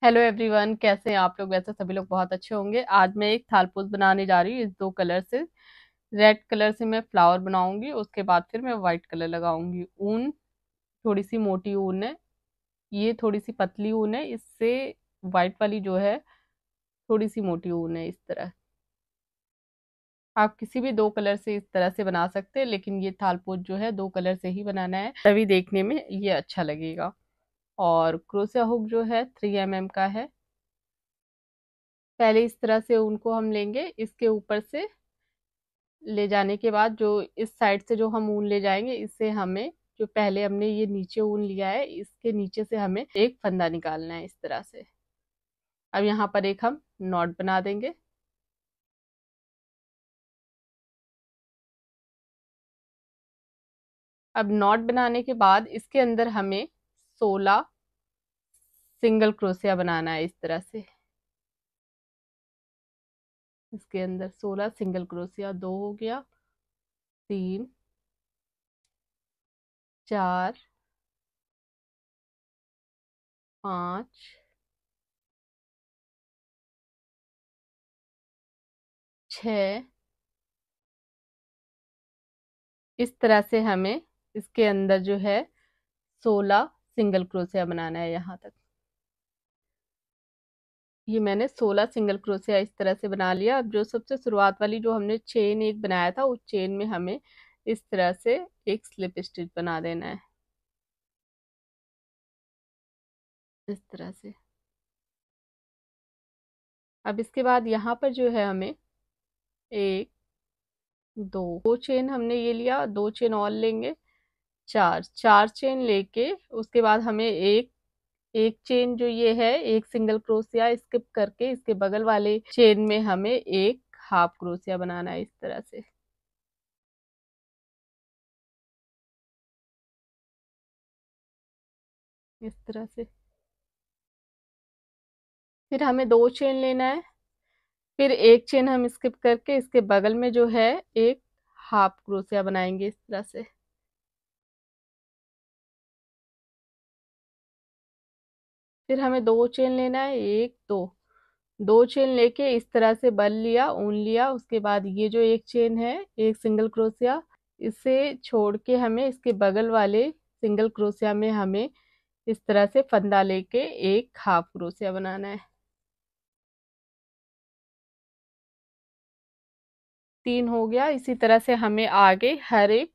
Hello everyone, कैसे हैं आप लोग। वैसे सभी लोग बहुत अच्छे होंगे। आज मैं एक थालपोज बनाने जा रही हूँ इस दो कलर से। रेड कलर से मैं फ्लावर बनाऊंगी, उसके बाद फिर मैं वाइट कलर लगाऊंगी। ऊन थोड़ी सी मोटी ऊन है, ये थोड़ी सी पतली ऊन है। इससे वाइट वाली जो है थोड़ी सी मोटी ऊन है। इस तरह आप किसी भी दो कलर से इस तरह से बना सकते हैं, लेकिन ये थालपोज जो है दो कलर से ही बनाना है, तभी देखने में ये अच्छा लगेगा। और क्रोशिया हुक जो है 3 mm का है। पहले इस तरह से ऊन को हम लेंगे, इसके ऊपर से ले जाने के बाद जो इस साइड से जो हम ऊन ले जाएंगे, इससे हमें जो पहले हमने ये नीचे ऊन लिया है, इसके नीचे से हमें एक फंदा निकालना है इस तरह से। अब यहाँ पर एक हम नॉट बना देंगे। अब नॉट बनाने के बाद इसके अंदर हमें 16 सिंगल क्रोशिया बनाना है इस तरह से। इसके अंदर 16 सिंगल क्रोशिया, दो हो गया, तीन, चार, पाँच, छ। इस तरह से हमें इसके अंदर जो है 16 सिंगल क्रोशिया बनाना है यहाँ तक। ये मैंने 16 सिंगल क्रोशिया इस तरह से बना लिया। अब जो सबसे शुरुआत वाली जो हमने चेन एक बनाया था, उस चेन में हमें इस तरह से एक स्लिप स्टिच बना देना है इस तरह से। अब इसके बाद यहाँ पर जो है हमें एक, दो दो चेन हमने ये लिया, दो चेन और लेंगे, चार चार चेन लेके उसके बाद हमें एक एक चेन जो ये है, एक सिंगल क्रोशिया स्किप करके इसके बगल वाले चेन में हमें एक हाफ क्रोशिया बनाना है इस तरह से। इस तरह से फिर हमें दो चेन लेना है, फिर एक चेन हम स्किप करके इसके बगल में जो है एक हाफ क्रोशिया बनाएंगे इस तरह से। फिर हमें दो चेन लेना है, एक, दो, दो चेन लेके इस तरह से बल लिया, ऊन लिया। उसके बाद ये जो एक चेन है, एक सिंगल क्रोशिया, इसे छोड़ के हमें इसके बगल वाले सिंगल क्रोशिया में हमें इस तरह से फंदा लेके एक हाफ क्रोशिया बनाना है। तीन हो गया। इसी तरह से हमें आगे हर एक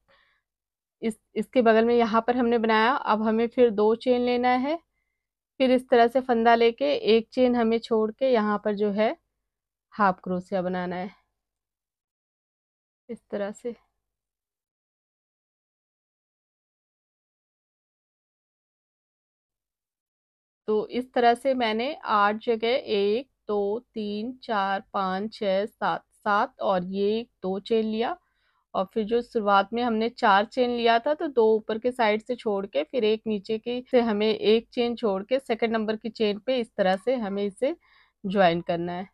इसके बगल में यहाँ पर हमने बनाया। अब हमें फिर दो चेन लेना है, फिर इस तरह से फंदा लेके एक चेन हमें छोड़ के यहाँ पर जो है हाफ क्रोशिया बनाना है इस तरह से। तो इस तरह से मैंने 8 जगह, एक, दो, तीन, चार, पाँच, छः, सात, सात और ये दो चेन लिया। और फिर जो शुरुआत में हमने चार चेन लिया था, तो दो ऊपर के साइड से छोड़ के फिर एक नीचे की से हमें एक चेन छोड़ के सेकंड नंबर की चेन पे इस तरह से हमें इसे ज्वाइन करना है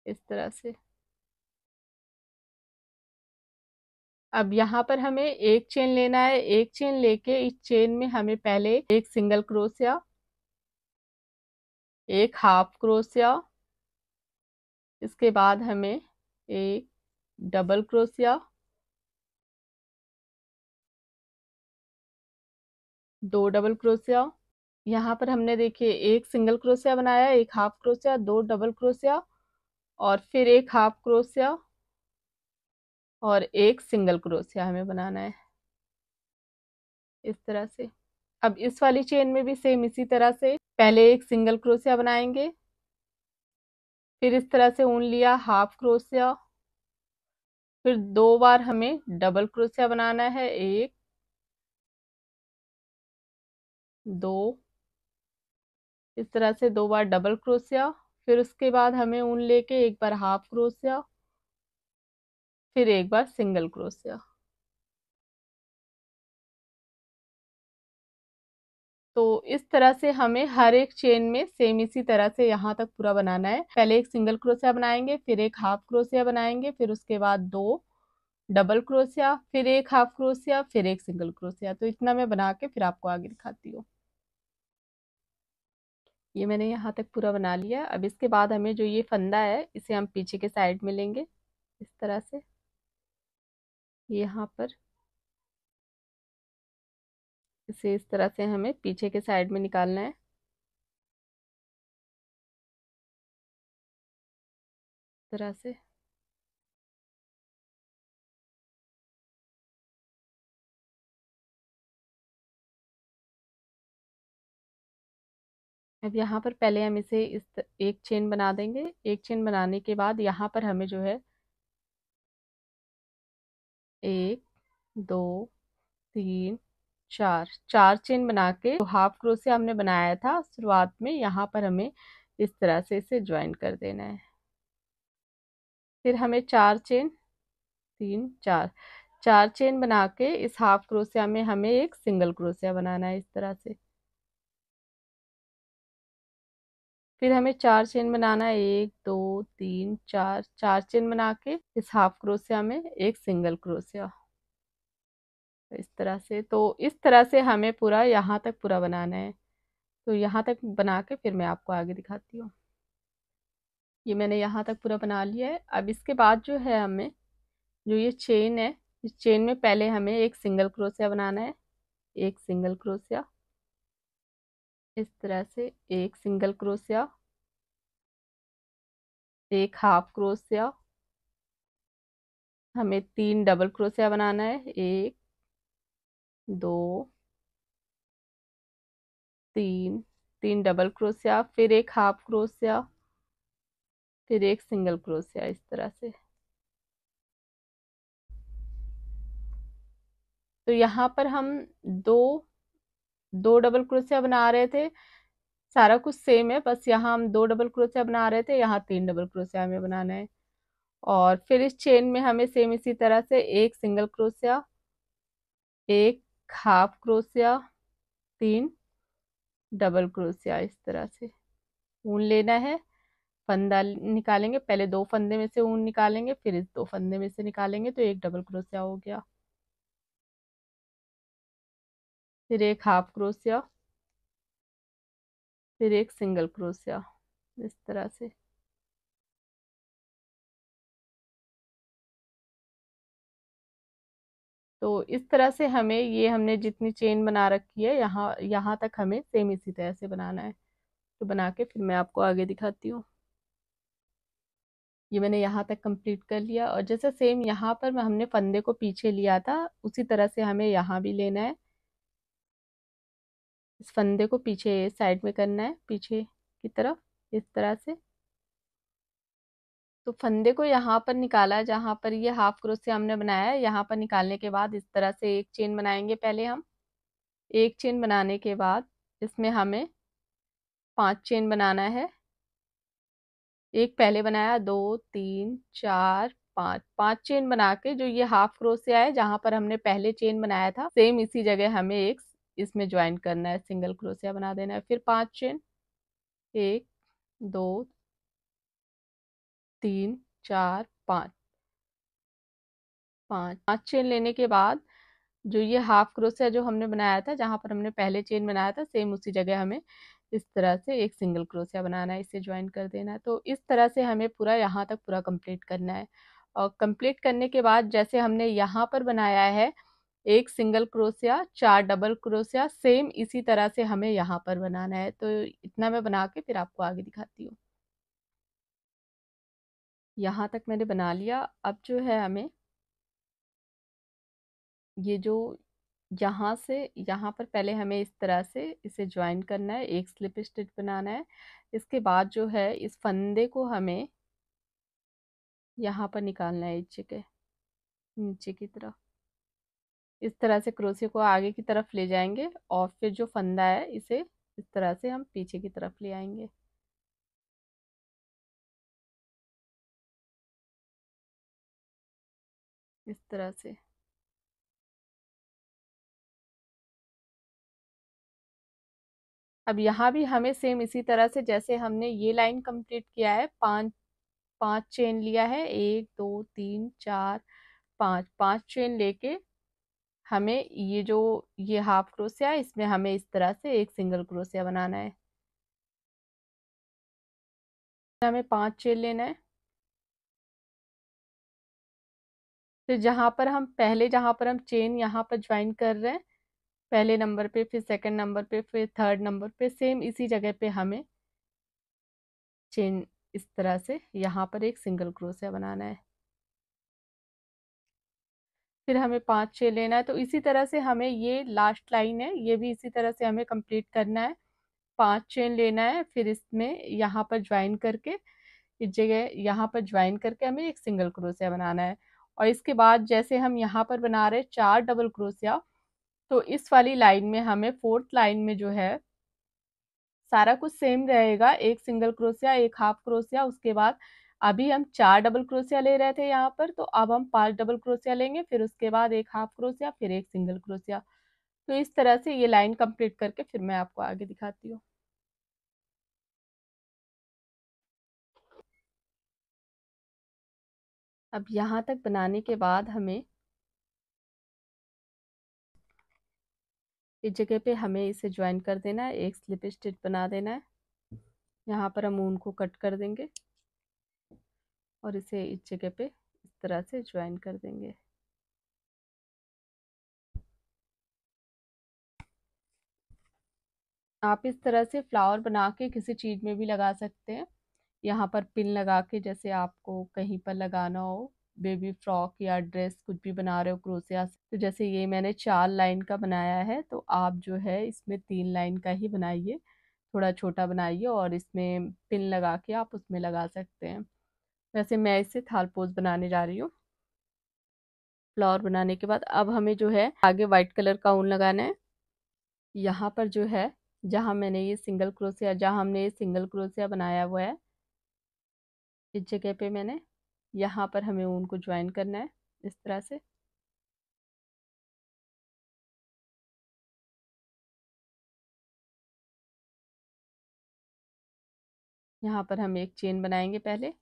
इस तरह से। अब यहाँ पर हमें एक चेन लेना है, एक चेन लेके इस चेन में हमें पहले एक सिंगल क्रोशिया, एक हाफ क्रोशिया, इसके बाद हमें एक डबल क्रोशिया, दो डबल क्रोशिया। यहाँ पर हमने देखिए एक सिंगल क्रोशिया बनाया, एक हाफ क्रोशिया, दो डबल क्रोशिया और फिर एक हाफ क्रोशिया और एक सिंगल क्रोशिया हमें बनाना है इस तरह से। अब इस वाली चेन में भी सेम इसी तरह से पहले एक सिंगल क्रोशिया बनाएंगे, फिर इस तरह से ऊन लिया, हाफ क्रोशिया, फिर दो बार हमें डबल क्रोशिया बनाना है, एक, दो, इस तरह से दो बार डबल क्रोशिया। फिर उसके बाद हमें ऊन लेके एक बार हाफ क्रोशिया, फिर एक बार सिंगल क्रोशिया। तो इस तरह से हमें हर एक चेन में सेम इसी तरह से यहाँ तक पूरा बनाना है। पहले एक सिंगल क्रोशिया बनाएंगे, फिर एक हाफ क्रोशिया बनाएंगे, फिर उसके बाद दो डबल क्रोशिया, फिर एक हाफ क्रोशिया, फिर एक सिंगल क्रोशिया। तो इतना मैं बना के फिर आपको आगे दिखाती हूँ। ये मैंने यहाँ तक पूरा बना लिया। अब इसके बाद हमें जो ये फंदा है इसे हम पीछे के साइड में लेंगे इस तरह से, यहाँ पर इसे इस तरह से हमें पीछे के साइड में निकालना है, इस तरह से। अब यहाँ पर पहले हम इसे एक चेन बना देंगे। एक चेन बनाने के बाद यहाँ पर हमें जो है 1 2 3 4 4 चेन बना के जो हाफ क्रोशिया हमने बनाया था शुरुआत में, यहाँ पर हमें इस तरह से इसे ज्वाइन कर देना है। फिर हमें 4 चेन, 3 4 4 चेन बना के इस हाफ क्रोशिया में हमें एक सिंगल क्रोशिया बनाना है इस तरह से। फिर हमें 4 चेन बनाना है, 1 2 3 4 4 चेन बना के इस हाफ क्रोशिया में एक सिंगल क्रोशिया, इस तरह से। तो इस तरह से हमें पूरा यहाँ तक पूरा बनाना है। तो यहाँ तक बना के फिर मैं आपको आगे दिखाती हूँ। ये मैंने यहाँ तक पूरा बना लिया है। अब इसके बाद जो है हमें जो ये चेन है, इस चेन में पहले हमें एक सिंगल क्रोशिया बनाना है, एक सिंगल क्रोशिया, इस तरह से एक सिंगल क्रोशिया, एक हाफ क्रोशिया, हमें 3 डबल क्रोशिया बनाना है, 1 2 3 3 डबल क्रोशिया, फिर एक हाफ क्रोशिया, फिर एक सिंगल क्रोशिया, इस तरह से। तो यहाँ पर हम दो दो डबल क्रोशिया बना रहे थे, सारा कुछ सेम है, बस यहाँ हम 2 डबल क्रोशिया बना रहे थे, यहाँ 3 डबल क्रोशिया हमें बनाना है। और फिर इस चेन में हमें सेम इसी तरह से एक सिंगल क्रोशिया, एक हाफ क्रोशिया, 3 डबल क्रोशिया, इस तरह से ऊन लेना है। फंदा निकालेंगे, पहले 2 फंदे में से ऊन निकालेंगे, फिर इस 2 फंदे में से निकालेंगे, तो एक डबल क्रोशिया हो गया। फिर एक हाफ क्रोशिया, फिर एक सिंगल क्रोशिया, इस तरह से। तो इस तरह से हमें ये हमने जितनी चेन बना रखी है यहाँ यहाँ तक हमें सेम इसी तरह से बनाना है। तो बना के फिर मैं आपको आगे दिखाती हूँ। ये मैंने यहाँ तक कंप्लीट कर लिया, और जैसे सेम यहाँ पर हमने फंदे को पीछे लिया था उसी तरह से हमें यहाँ भी लेना है। इस फंदे को पीछे साइड में करना है, पीछे की तरफ, इस तरह से। तो फंदे को यहाँ पर निकाला, जहाँ पर ये हाफ क्रोशिया हमने बनाया है, यहाँ पर निकालने के बाद इस तरह से एक चेन बनाएंगे पहले हम। एक चेन बनाने के बाद इसमें हमें 5 चेन बनाना है। एक पहले बनाया, 2 3 4 5 5 चेन बना के जो ये हाफ क्रोशिया है जहां पर हमने पहले चेन बनाया था, सेम इसी जगह हमें एक इसमें ज्वाइन करना है, सिंगल क्रोशिया बना देना है। फिर 5 चेन, 1 2 3 4 5 5 चेन लेने के बाद जो ये हाफ क्रोशिया जो हमने बनाया था जहां पर हमने पहले चेन बनाया था, सेम उसी जगह हमें इस तरह से एक सिंगल क्रोशिया बनाना है, इसे ज्वाइन कर देना है। तो इस तरह से हमें पूरा यहाँ तक पूरा कंप्लीट करना है। और कंप्लीट करने के बाद जैसे हमने यहाँ पर बनाया है एक single crochet, 4 double crochet, same इसी तरह से हमें यहाँ पर बनाना है। तो इतना मैं बना के फिर आपको आगे दिखाती हूँ। यहाँ तक मैंने बना लिया। अब जो है हमें ये जो यहाँ से यहाँ पर पहले हमें इस तरह से इसे ज्वाइन करना है, एक स्लिप स्टिच बनाना है। इसके बाद जो है इस फंदे को हमें यहाँ पर निकालना है, नीचे की तरफ, इस तरह से क्रोशिया को आगे की तरफ ले जाएंगे, और फिर जो फंदा है इसे इस तरह से हम पीछे की तरफ ले आएंगे, इस तरह से। अब यहाँ भी हमें सेम इसी तरह से जैसे हमने ये लाइन कंप्लीट किया है, 5 चेन लिया है, 1 2 3 4 5 चेन लेके हमें ये जो ये हाफ क्रोशिया है इसमें हमें इस तरह से एक सिंगल क्रोशिया बनाना है। हमें 5 चेन लेना है। फिर जहाँ पर हम चेन यहाँ पर ज्वाइन कर रहे हैं, पहले नंबर पे, फिर सेकंड नंबर पे, फिर थर्ड नंबर पे, सेम इसी जगह पे हमें चेन इस तरह से यहाँ पर एक सिंगल क्रोशिया बनाना है। फिर हमें 5 चेन लेना है। तो इसी तरह से हमें, ये लास्ट लाइन है, ये भी इसी तरह से हमें कंप्लीट करना है। 5 चेन लेना है, फिर इसमें यहाँ पर ज्वाइन करके, इस जगह यहाँ पर ज्वाइन करके हमें एक सिंगल क्रोशिया बनाना है। और इसके बाद जैसे हम यहाँ पर बना रहे 4 डबल क्रोशिया, तो इस वाली लाइन में हमें, फोर्थ लाइन में जो है, सारा कुछ सेम रहेगा, एक सिंगल क्रोशिया, एक हाफ क्रोशिया। उसके बाद अभी हम 4 डबल क्रोशिया ले रहे थे यहाँ पर, तो अब हम 5 डबल क्रोशिया लेंगे, फिर उसके बाद एक हाफ क्रोशिया, फिर एक सिंगल क्रोशिया। तो इस तरह से ये लाइन कंप्लीट करके फिर मैं आपको आगे दिखाती हूँ। अब यहाँ तक बनाने के बाद हमें इस जगह पे हमें इसे ज्वाइन कर देना है, एक स्लिप स्टिच बना देना है। यहाँ पर हम ऊन को कट कर देंगे और इसे इस जगह पे इस तरह से ज्वाइन कर देंगे। आप इस तरह से फ्लावर बना के किसी चीज में भी लगा सकते हैं। यहाँ पर पिन लगा के, जैसे आपको कहीं पर लगाना हो, बेबी फ्रॉक या ड्रेस कुछ भी बना रहे हो क्रोशिया से, तो जैसे ये मैंने 4 लाइन का बनाया है, तो आप जो है इसमें 3 लाइन का ही बनाइए, थोड़ा छोटा बनाइए और इसमें पिन लगा के आप उसमें लगा सकते हैं। वैसे मैं इसे थाल पोज बनाने जा रही हूँ। फ्लावर बनाने के बाद अब हमें जो है आगे व्हाइट कलर का ऊन लगाना है। यहाँ पर जो है, जहाँ हमने ये सिंगल क्रोशिया बनाया हुआ है, इस जगह पे मैंने, यहाँ पर हमें ऊन को ज्वाइन करना है इस तरह से। यहाँ पर हम एक चेन बनाएंगे पहले।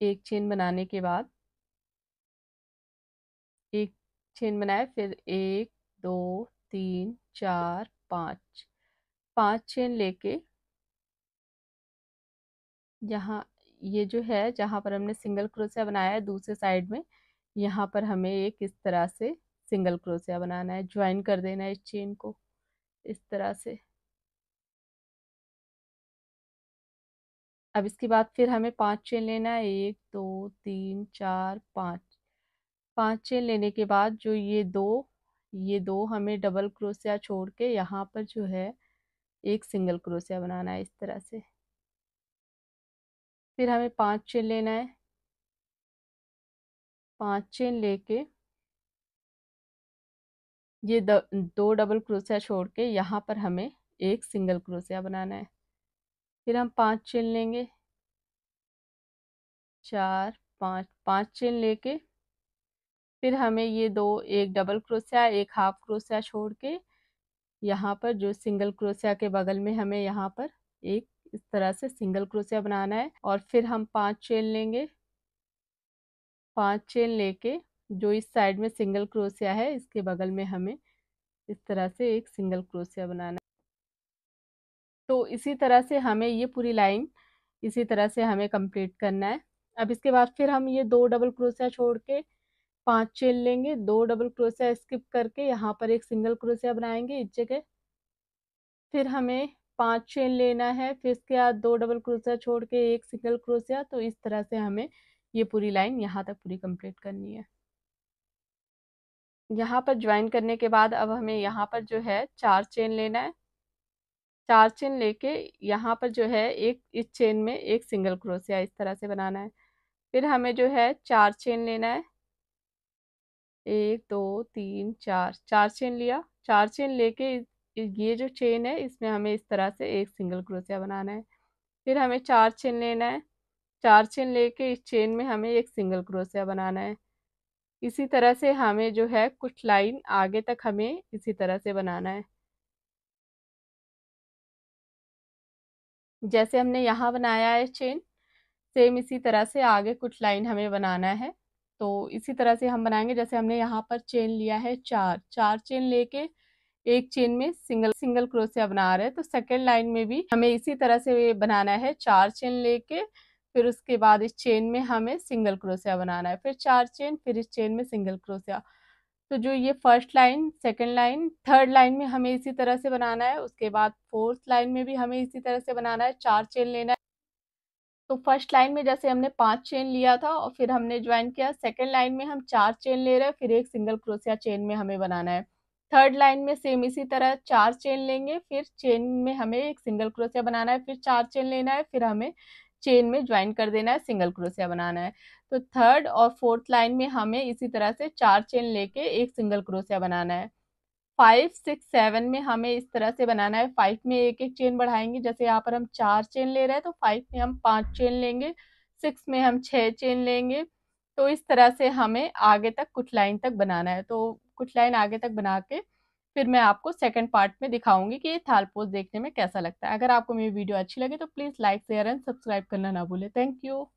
एक चेन बनाने के बाद, एक चेन बनाए, फिर 1 2 3 4 5, 5 चेन लेके यहाँ, ये जो है जहाँ पर हमने सिंगल क्रोशिया बनाया है दूसरे साइड में, यहाँ पर हमें एक इस तरह से सिंगल क्रोशिया बनाना है, ज्वाइन कर देना है इस चेन को इस तरह से। अब इसके बाद फिर हमें 5 चेन लेना है, 1 2 3 4 5। 5 चेन लेने के बाद जो ये दो हमें डबल क्रोशिया छोड़ के यहाँ पर जो है एक सिंगल क्रोशिया बनाना है इस तरह से। फिर हमें 5 चेन लेना है, 5 चेन लेके ये दो डबल क्रोशिया छोड़ के यहाँ पर हमें एक सिंगल क्रोशिया बनाना है। फिर हम 5 चेन लेंगे, 4 5, 5 चेन लेके फिर हमें ये दो, एक डबल क्रोशिया एक हाफ क्रोशिया छोड़ के यहाँ पर जो सिंगल क्रोशिया के बगल में हमें यहाँ पर एक इस तरह से सिंगल क्रोशिया बनाना है। और फिर हम 5 चेन लेंगे, 5 चेन लेके जो इस साइड में सिंगल क्रोशिया है इसके बगल में हमें इस तरह से एक सिंगल क्रोशिया बनाना है। तो इसी तरह से हमें ये पूरी लाइन इसी तरह से हमें कंप्लीट करना है। अब इसके बाद फिर हम ये दो डबल क्रोशिया छोड़ के 5 चेन लेंगे, दो डबल क्रोशिया स्किप करके यहाँ पर एक सिंगल क्रोशिया बनाएंगे इस जगह। फिर हमें 5 चेन लेना है, फिर इसके बाद दो डबल क्रोशिया छोड़ के एक सिंगल क्रोशिया। तो इस तरह से हमें ये पूरी लाइन यहाँ तक पूरी कंप्लीट करनी है। यहाँ पर ज्वाइन करने के बाद अब हमें यहाँ पर जो है 4 चेन लेना है। 4 चेन लेके यहाँ पर जो है एक इस चेन में एक सिंगल क्रोशिया इस तरह से बनाना है। फिर हमें जो है 4 चेन लेना है, 1 2 3 4, 4 चेन लिया। 4 चेन लेके ये जो चेन है इसमें हमें इस तरह से एक सिंगल क्रोशिया बनाना है। फिर हमें 4 चेन लेना है, 4 चेन लेके इस चेन में हमें एक सिंगल क्रोशिया बनाना है। इसी तरह से हमें जो है कुछ लाइन आगे तक हमें इसी तरह से बनाना है, जैसे हमने यहाँ बनाया है चेन, सेम इसी तरह से आगे कुछ लाइन हमें बनाना है। तो इसी तरह से हम बनाएंगे, जैसे हमने यहाँ पर चेन लिया है 4, 4 चेन लेके एक चेन में सिंगल सिंगल क्रोशिया बना रहे हैं। तो सेकेंड लाइन में भी हमें इसी तरह से बनाना है, 4 चेन लेके फिर उसके बाद इस चेन में हमें सिंगल क्रोशिया बनाना है, फिर 4 चेन, फिर इस चेन में सिंगल क्रोशिया। तो जो ये first line, second line, third line में हमें इसी तरह से बनाना है। उसके बाद फोर्थ लाइन में भी हमें इसी तरह से बनाना है, 4 चेन लेना है। तो फर्स्ट लाइन में जैसे हमने 5 चेन लिया था और फिर हमने ज्वाइन किया, सेकेंड लाइन में हम 4 चेन ले रहे हैं, फिर एक सिंगल क्रोशिया चेन में हमें बनाना है। थर्ड लाइन में सेम इसी तरह 4 चेन लेंगे, फिर चेन में हमें एक सिंगल क्रोशिया बनाना है, फिर 4 चेन लेना है, फिर हमें चेन में ज्वाइन कर देना है, सिंगल क्रोशिया बनाना है। तो थर्ड और फोर्थ लाइन में हमें इसी तरह से 4 चेन लेके एक सिंगल क्रोशिया बनाना है। 5 6 7 में हमें इस तरह से बनाना है, 5 में एक एक चेन बढ़ाएंगे। जैसे यहाँ पर हम 4 चेन ले रहे हैं तो 5 में हम 5 चेन लेंगे, 6 में हम 6 चेन लेंगे। तो इस तरह से हमें आगे तक कुछ लाइन तक बनाना है। तो कुछ लाइन आगे तक बना के फिर मैं आपको सेकंड पार्ट में दिखाऊंगी कि ये थाल पोज देखने में कैसा लगता है। अगर आपको मेरी वीडियो अच्छी लगे तो please like share and subscribe करना ना भूलें। Thank you.